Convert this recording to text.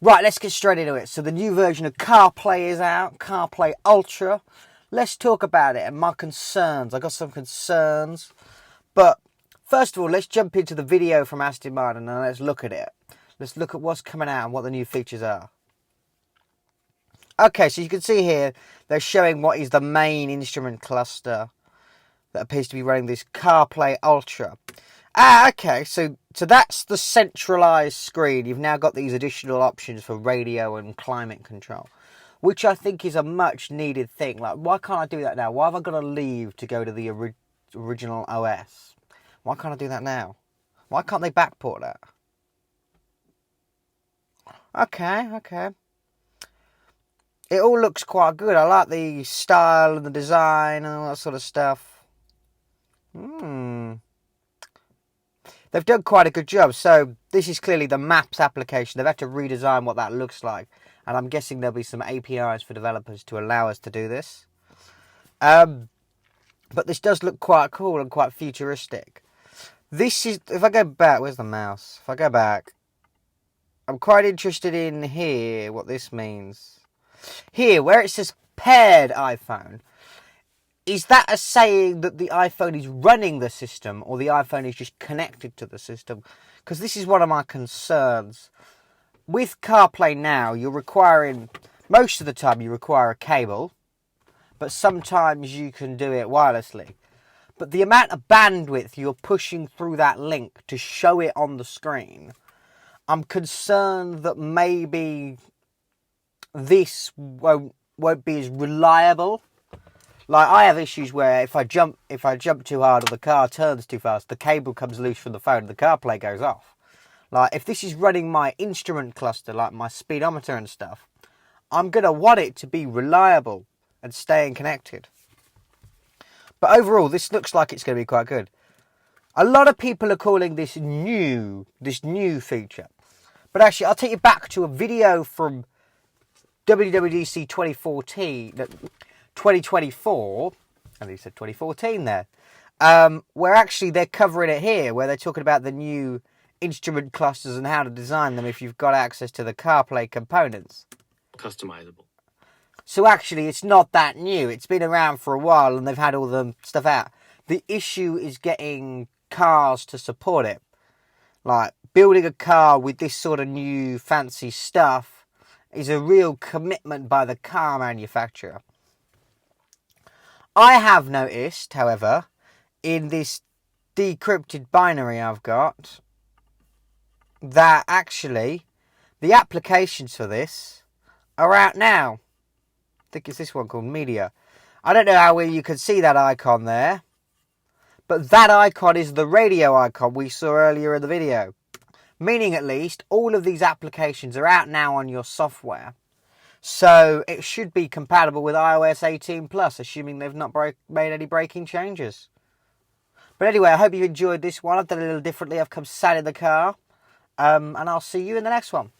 Right, let's get straight into it. So the new version of CarPlay is out, CarPlay Ultra. Let's talk about it and my concerns. I got some concerns. But first of all, let's jump into the video from Aston Martin and let's look at it. Let's look at what's coming out and what the new features are. Okay, so you can see here, they're showing what is the main instrument cluster that appears to be running this CarPlay Ultra. Okay, so that's the centralised screen. You've now got these additional options for radio and climate control, which I think is a much needed thing. Like, why can't I do that now? Why have I got to leave to go to the original OS? Why can't I do that now? Why can't they backport that? Okay. It all looks quite good. I like the style and the design and all that sort of stuff. They've done quite a good job. So this is clearly the Maps application. They've had to redesign what that looks like. And I'm guessing there'll be some APIs for developers to allow us to do this. But this does look quite cool and quite futuristic. This is, if I go back, where's the mouse? If I go back, I'm quite interested in here, what this means. Here, where it says paired iPhone. Is that a saying that the iPhone is running the system or the iPhone is just connected to the system? Because this is one of my concerns. With CarPlay now, you're requiring, most of the time you require a cable, but sometimes you can do it wirelessly. But the amount of bandwidth you're pushing through that link to show it on the screen, I'm concerned that maybe this won't be as reliable. Like, I have issues where if I jump too hard or the car turns too fast, the cable comes loose from the phone and the CarPlay goes off. Like, if this is running my instrument cluster, like my speedometer and stuff, I'm going to want it to be reliable and staying connected. But overall, this looks like it's going to be quite good. A lot of people are calling this new feature. But actually, I'll take you back to a video from WWDC 2024, I think you said 2014 there, where actually they're covering it here, where they're talking about the new instrument clusters and how to design them if you've got access to the CarPlay components. Customizable. So actually it's not that new. It's been around for a while and they've had all the stuff out. The issue is getting cars to support it. Like, building a car with this sort of new fancy stuff is a real commitment by the car manufacturer. I have noticed, however, in this decrypted binary I've got, that actually the applications for this are out now. I think it's this one called Media. I don't know how well you can see that icon there, but that icon is the radio icon we saw earlier in the video. Meaning, at least, all of these applications are out now on your software. So it should be compatible with iOS 18 Plus, assuming they've not made any breaking changes. But anyway, I hope you enjoyed this one. I've done it a little differently. I've come sat in the car. And I'll see you in the next one.